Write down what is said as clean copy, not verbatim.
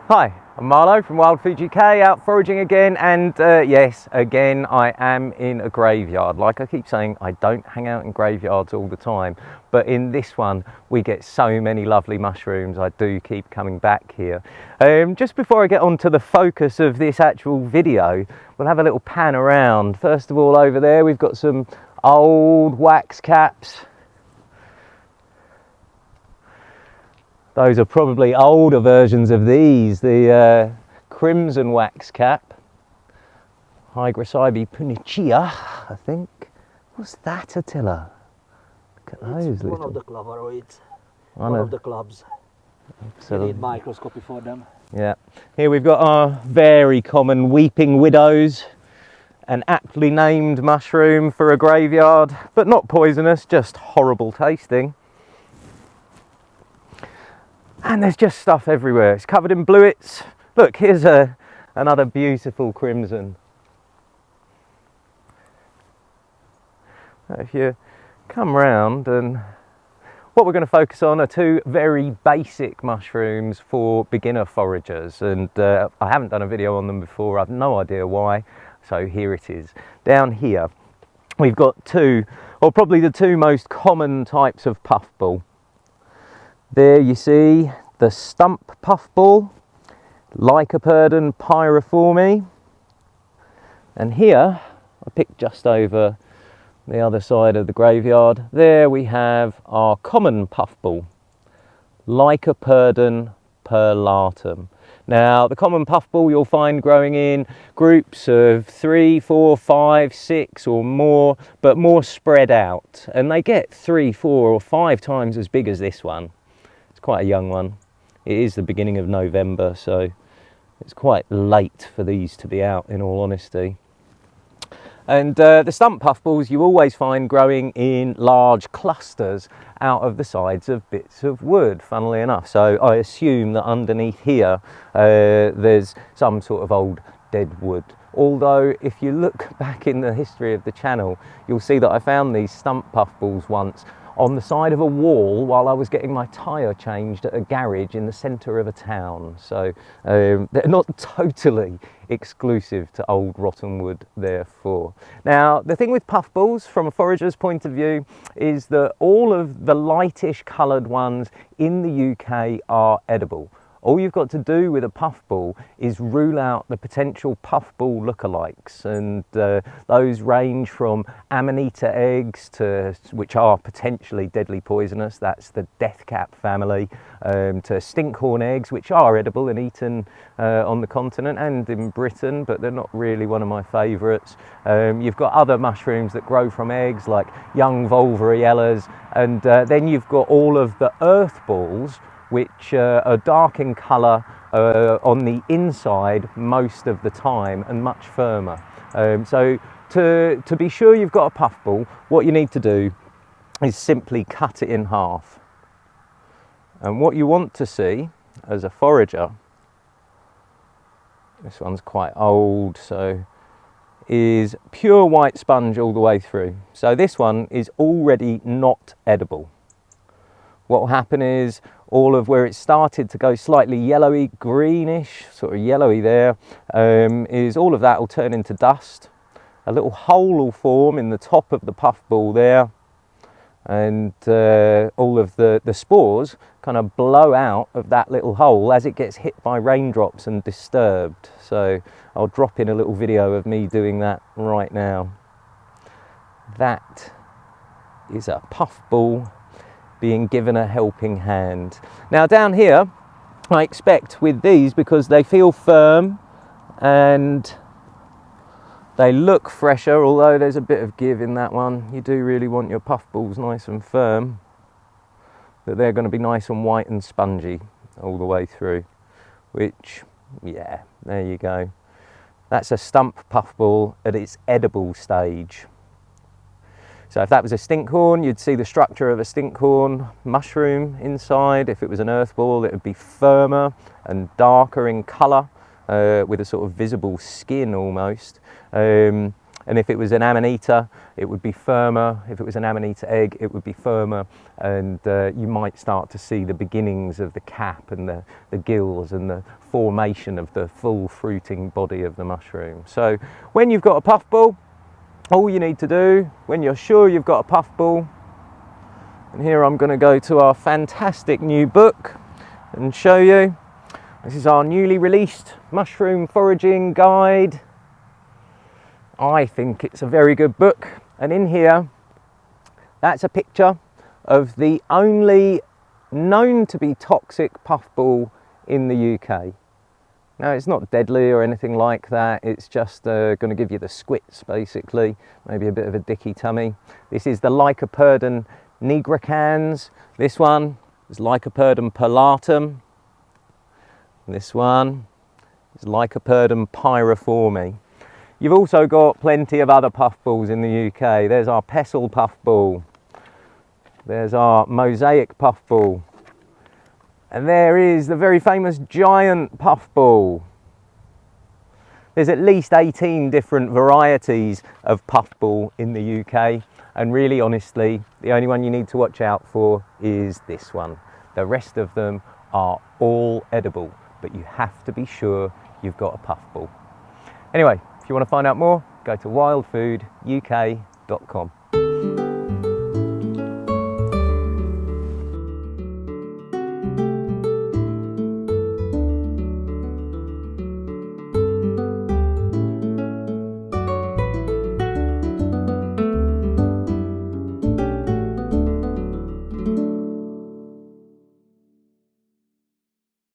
Hi, I'm Marlo from Wild Food UK, out foraging again, and yes, again I am in a graveyard. Like I keep saying, I don't hang out in graveyards all the time, but in this one we get so many lovely mushrooms, I do keep coming back here. Just before I get on to the focus of this actual video, we'll have a little pan around. First of all, over there we've got some old wax caps. Those are probably older versions of these, the crimson wax cap, Hygrocybe punicea, I think. What's that, Attila? Look at those It's little... one of the clavoroids, one of the clubs. You need microscopy for them. Yeah. Here we've got our very common weeping widows, an aptly named mushroom for a graveyard, but not poisonous, just horrible tasting. And there's just stuff everywhere. It's covered in bluets. Look, here's another beautiful crimson. If you come round, and what we're going to focus on are two very basic mushrooms for beginner foragers. And I haven't done a video on them before. I've no idea why. So here it is. Down here, we've got two, or probably the two most common types of puffball. There you see the Stump Puffball, Lycoperdon pyriforme, and here I picked just over the other side of the graveyard. There we have our Common Puffball, Lycoperdon perlatum. Now the Common Puffball you'll find growing in groups of 3, 4, 5, 6 or more, but more spread out, and they get 3, 4 or 5 times as big as this one. Quite a young one. It is the beginning of November, so it's quite late for these to be out, in all honesty. And the stump puffballs you always find growing in large clusters out of the sides of bits of wood, funnily enough. So I assume that underneath here there's some sort of old dead wood. Although if you look back in the history of the channel, you'll see that I found these stump puffballs once on the side of a wall while I was getting my tyre changed at a garage in the centre of a town. So they're not totally exclusive to old rotten wood, therefore. Now, the thing with puffballs from a forager's point of view is that all of the lightish coloured ones in the UK are edible. All you've got to do with a puffball is rule out the potential puffball lookalikes, and those range from amanita eggs, which are potentially deadly poisonous, that's the deathcap family, to stinkhorn eggs, which are edible and eaten on the continent and in Britain, but they're not really one of my favourites. You've got other mushrooms that grow from eggs, like young volvariellas, and then you've got all of the earth balls, which are dark in colour on the inside most of the time and much firmer. So to be sure you've got a puffball, what you need to do is simply cut it in half. And what you want to see as a forager, this one's quite old, so is pure white sponge all the way through. So this one is already not edible. What will happen is all of where it started to go slightly yellowy, greenish, sort of yellowy there, is all of that will turn into dust. A little hole will form in the top of the puffball there, and all of the spores kind of blow out of that little hole as it gets hit by raindrops and disturbed. So I'll drop in a little video of me doing that right now. That is a puffball being given a helping hand. Now down here, I expect with these, because they feel firm and they look fresher, although there's a bit of give in that one, you do really want your puffballs nice and firm, that they're going to be nice and white and spongy all the way through, which, yeah, there you go. That's a stump puffball at its edible stage. So if that was a stinkhorn, you'd see the structure of a stinkhorn mushroom inside. If it was an earth ball, it would be firmer and darker in colour, with a sort of visible skin almost. And if it was an amanita, it would be firmer. If it was an amanita egg, it would be firmer. And you might start to see the beginnings of the cap and the gills and the formation of the full fruiting body of the mushroom. So when you've got a puffball, all you need to do, when you're sure you've got a puffball, and here I'm going to go to our fantastic new book and show you. This is our newly released mushroom foraging guide. I think it's a very good book, and in here that's a picture of the only known to be toxic puffball in the UK. Now, it's not deadly or anything like that, it's just going to give you the squits basically, maybe a bit of a dicky tummy. This is the Lycoperdon nigricans. This one is Lycoperdon perlatum. This one is Lycoperdon pyriforme. You've also got plenty of other puffballs in the UK. There's our pestle puffball. There's our mosaic puffball. And there is the very famous giant puffball. There's at least 18 different varieties of puffball in the UK. And really, honestly, the only one you need to watch out for is this one. The rest of them are all edible, but you have to be sure you've got a puffball. Anyway, if you want to find out more, go to wildfooduk.com.